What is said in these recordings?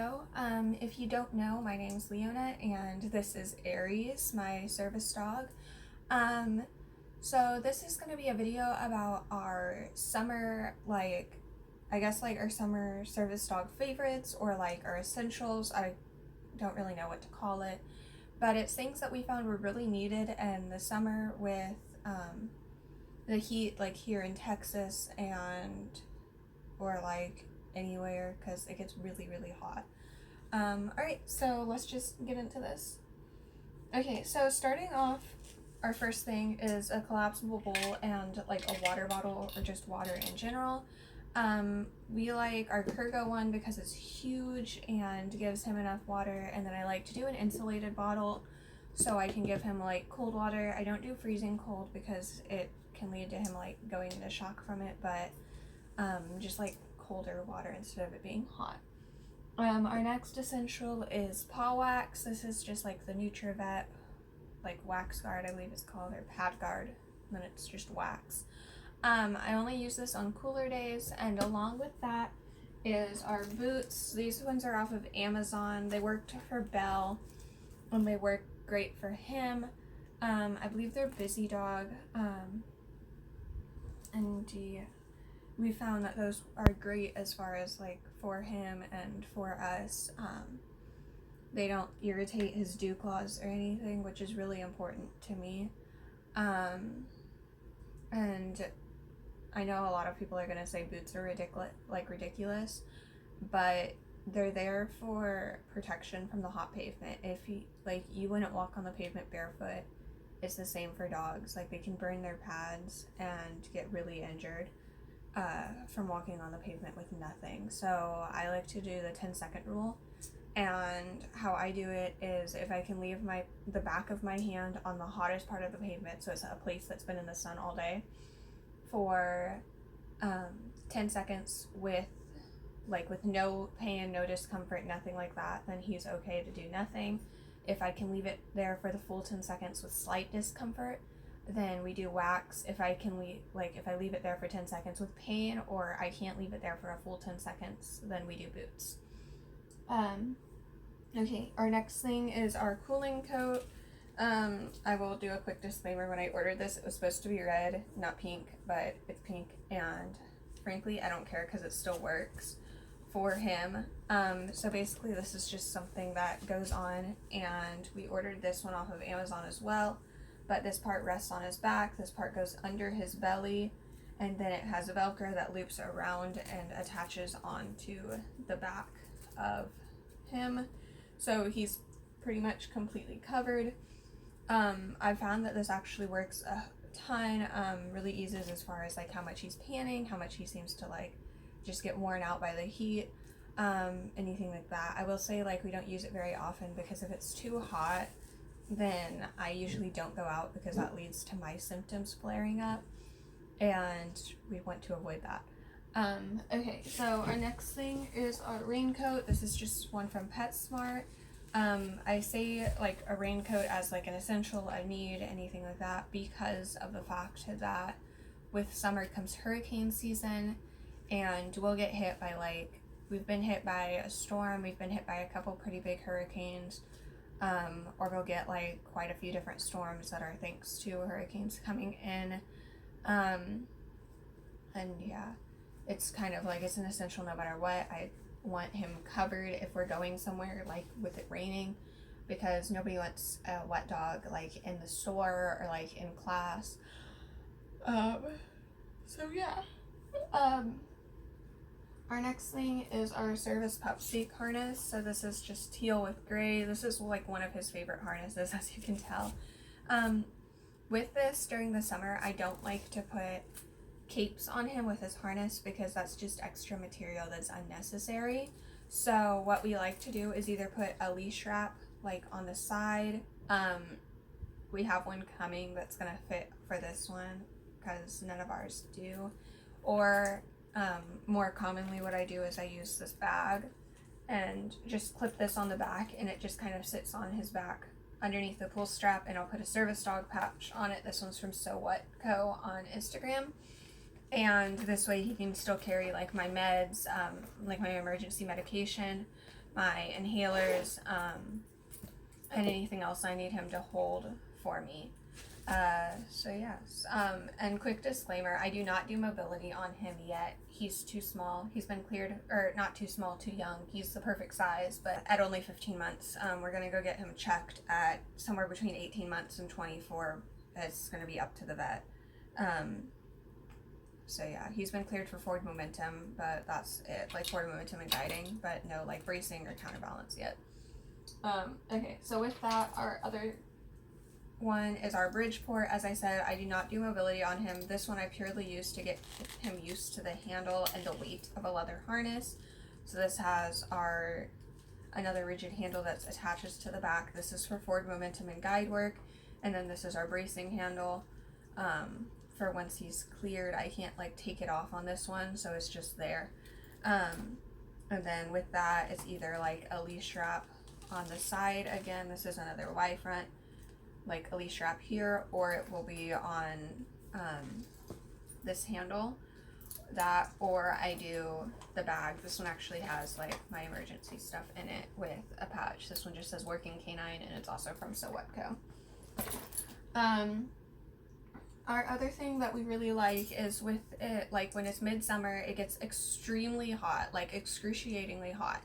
Hello, if you don't know, my name's Leona and this is Aries, my service dog. Um, so this is going to be a video about our summer, our summer service dog favorites or like our essentials. I don't really know what to call it, but it's things that we found were really needed in the summer with the heat like here in Texas or like anywhere because it gets really hot. Alright, so let's just get into this. Okay, so starting off, our first thing is a collapsible bowl and like a water bottle or just water in general. We like our Kurgo one because it's huge and gives him enough water, and then I like to do an insulated bottle so I can give him like cold water. I don't do freezing cold because it can lead to him like going into shock from it, but just like colder water instead of it being hot. Our next essential is paw wax. This is just like the NutriVet like wax guard, I believe it's called, or pad guard, and then it's just wax. I only use this on cooler days, and along with that is our boots. These ones are off of Amazon. They worked for Belle and they work great for him. I believe they're Busy Dog, we found that those are great as far as like for him and for us. They don't irritate his dew claws or anything, which is really important to me. And I know a lot of people are gonna say boots are ridiculous, but they're there for protection from the hot pavement. If you wouldn't walk on the pavement barefoot. It's the same for dogs. Like, they can burn their pads and get really injured from walking on the pavement with nothing. So I like to do the 10-second rule, and how I do it is if I can leave the back of my hand on the hottest part of the pavement, so it's a place that's been in the sun all day, for 10 seconds with no pain, no discomfort, nothing like that, then he's okay to do nothing. If I can leave it there for the full 10 seconds with slight discomfort, then we do wax. If I leave it there for 10 seconds with pain, or I can't leave it there for a full 10 seconds, then we do boots. Okay, our next thing is our cooling coat. I will do a quick disclaimer. When I ordered this, it was supposed to be red, not pink, but it's pink, and frankly, I don't care because it still works for him. So basically this is just something that goes on, and we ordered this one off of Amazon as well, but this part rests on his back, this part goes under his belly, and then it has a Velcro that loops around and attaches onto the back of him, so he's pretty much completely covered. I found that this actually works a ton, really eases as far as like how much he's panting, how much he seems to like just get worn out by the heat, anything like that. I will say, like, we don't use it very often because if it's too hot, then I usually don't go out because that leads to my symptoms flaring up, and we want to avoid that. Okay, so our next thing is our raincoat. This is just one from PetSmart. I say like a raincoat as like an essential, a need, anything like that, because of the fact that with summer comes hurricane season, and we'll get hit by we've been hit by a storm, we've been hit by a couple pretty big hurricanes, or we'll get like quite a few different storms that are thanks to hurricanes coming in, and yeah, it's kind of like it's an essential no matter what. I want him covered if we're going somewhere like with it raining, because nobody wants a wet dog like in the store or like in class. So yeah. Our next thing is our Service Pup Seek harness. So this is just teal with gray. This is like one of his favorite harnesses, as you can tell. With this during the summer, I don't like to put capes on him with his harness because that's just extra material that's unnecessary. So what we like to do is either put a leash wrap like on the side. We have one coming that's gonna fit for this one because none of ours do. Or more commonly what I do is I use this bag and just clip this on the back, and it just kind of sits on his back underneath the pull strap, and I'll put a service dog patch on it. This one's from So What Co on Instagram. And this way he can still carry like my meds, like my emergency medication, my inhalers, and anything else I need him to hold for me. So yes. And quick disclaimer, I do not do mobility on him yet. He's too small. He's been cleared, or not too small, too young. He's the perfect size, but at only 15 months, we're gonna go get him checked at somewhere between 18 months and 24. It's gonna be up to the vet. So yeah, he's been cleared for forward momentum, but that's it, like forward momentum and guiding, but no like bracing or counterbalance yet. Okay, so with that, our other one is our Bridgeport. As I said, I do not do mobility on him. This one I purely use to get him used to the handle and the weight of a leather harness. So this has our another rigid handle that attaches to the back. This is for forward momentum and guide work, and then this is our bracing handle. For once he's cleared, I can't like take it off on this one, so it's just there. And then with that, it's either like a leash strap on the side. Again, this is another Y front, like a leash strap here, or it will be on this handle. That, or I do the bag. This one actually has like my emergency stuff in it with a patch. This one just says working canine, and it's also from Sowetco. Our other thing that we really like is with it, like when it's midsummer, it gets extremely hot, like excruciatingly hot,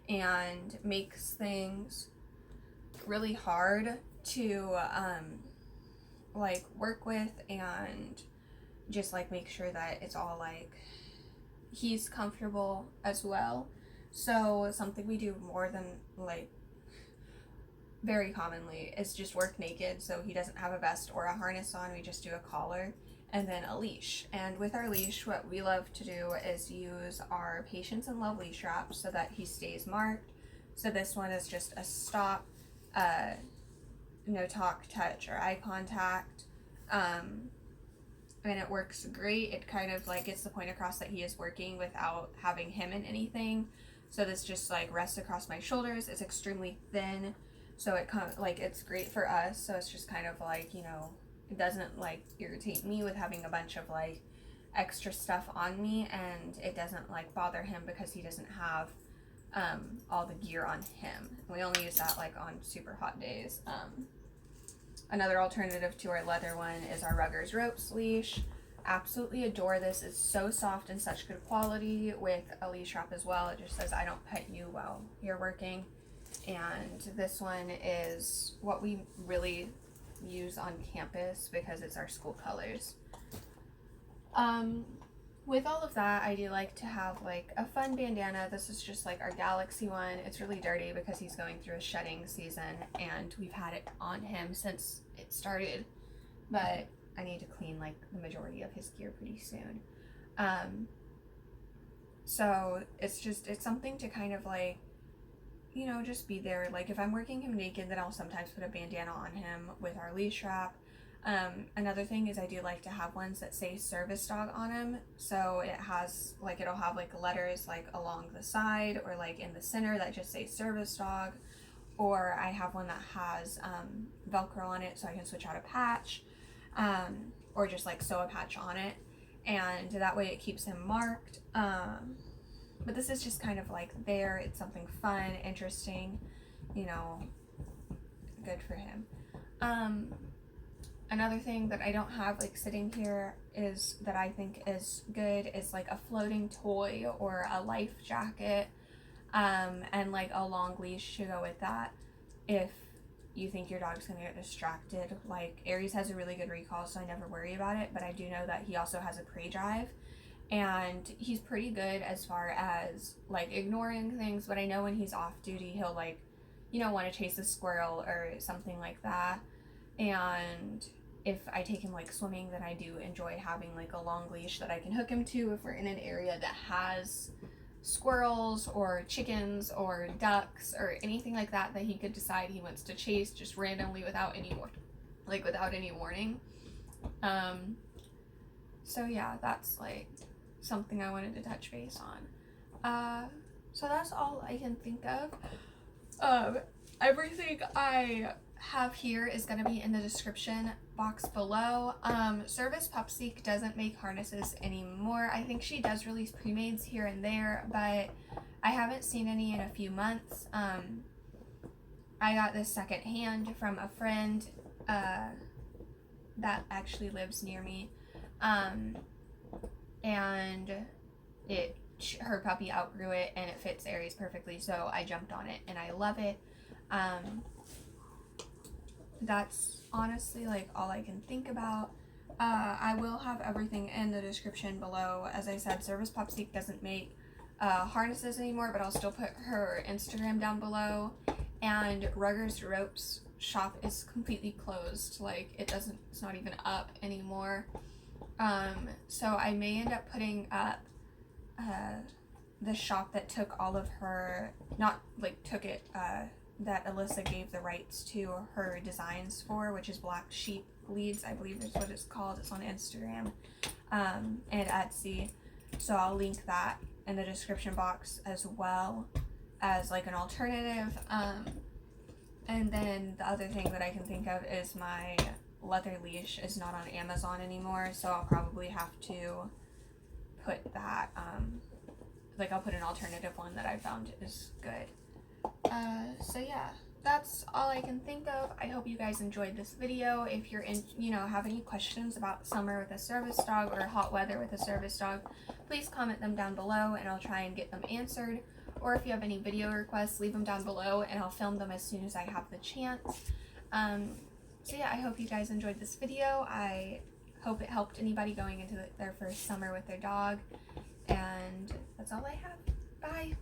and makes things really hard to like work with, and just like make sure that it's all like he's comfortable as well. So something we do more than like very commonly is just work naked, so he doesn't have a vest or a harness on. We just do a collar and then a leash. And with our leash, what we love to do is use our Patience and Love leash strap so that he stays marked. So this one is just a stop, no talk, touch, or eye contact, and it works great. It kind of like gets the point across that he is working without having him in anything. So this just like rests across my shoulders. It's extremely thin, so it like it's great for us. So it's just kind of like, you know, it doesn't like irritate me with having a bunch of like extra stuff on me, and it doesn't like bother him because he doesn't have all the gear on him. We only use that like on super hot days. Another alternative to our leather one is our Ruggers Ropes leash. Absolutely adore this. It's so soft and such good quality with a leash strap as well. It just says, I don't pet you while you're working. And this one is what we really use on campus because it's our school colors. With all of that, I do like to have like a fun bandana. This is just like our Galaxy one. It's really dirty because he's going through a shedding season, and we've had it on him since it started, but I need to clean like the majority of his gear pretty soon. So it's something to kind of like, you know, just be there. Like if I'm working him naked, then I'll sometimes put a bandana on him with our leash strap. Another thing is I do like to have ones that say Service Dog on them. So it has like, it'll have like letters like along the side or like in the center that just say Service Dog. Or I have one that has Velcro on it so I can switch out a patch, or just like sew a patch on it, and that way it keeps him marked. But this is just kind of like there. It's something fun, interesting, you know, good for him. Another thing that I don't have like sitting here is that I think is good is like a floating toy or a life jacket, and like a long leash to go with that if you think your dog's gonna get distracted. Like Aries has a really good recall, so I never worry about it, but I do know that he also has a prey drive, and he's pretty good as far as like ignoring things, but I know when he's off duty he'll like, you know, want to chase a squirrel or something like that. And if I take him like swimming, then I do enjoy having like a long leash that I can hook him to if we're in an area that has squirrels or chickens or ducks or anything like that he could decide he wants to chase just randomly without any warning. So yeah, that's like something I wanted to touch base on. So that's all I can think of. Everything I have here is going to be in the description box below. Service Pupseek doesn't make harnesses anymore. I think she does release pre-mades here and there, but I haven't seen any in a few months. I got this second hand from a friend that actually lives near me, and her puppy outgrew it and it fits Aries perfectly, so I jumped on it and I love it. That's honestly like all I can think about. I will have everything in the description below. As I said, Service Popseek doesn't make harnesses anymore, but I'll still put her Instagram down below. And Rugger's Ropes shop is completely closed. Like, it's not even up anymore. So I may end up putting up the shop that took all of her, not like took it, that Alyssa gave the rights to her designs for, which is Black Sheep Leads, I believe is what it's called. It's on Instagram and Etsy. So I'll link that in the description box as well as like an alternative. And then the other thing that I can think of is my leather leash is not on Amazon anymore, so I'll probably have to put that, like I'll put an alternative one that I found is good. So yeah, that's all I can think of. I hope you guys enjoyed this video. If you're have any questions about summer with a service dog or hot weather with a service dog, please comment them down below and I'll try and get them answered. Or if you have any video requests, leave them down below and I'll film them as soon as I have the chance. So yeah, I hope you guys enjoyed this video. I hope it helped anybody going into their first summer with their dog. And that's all I have. Bye!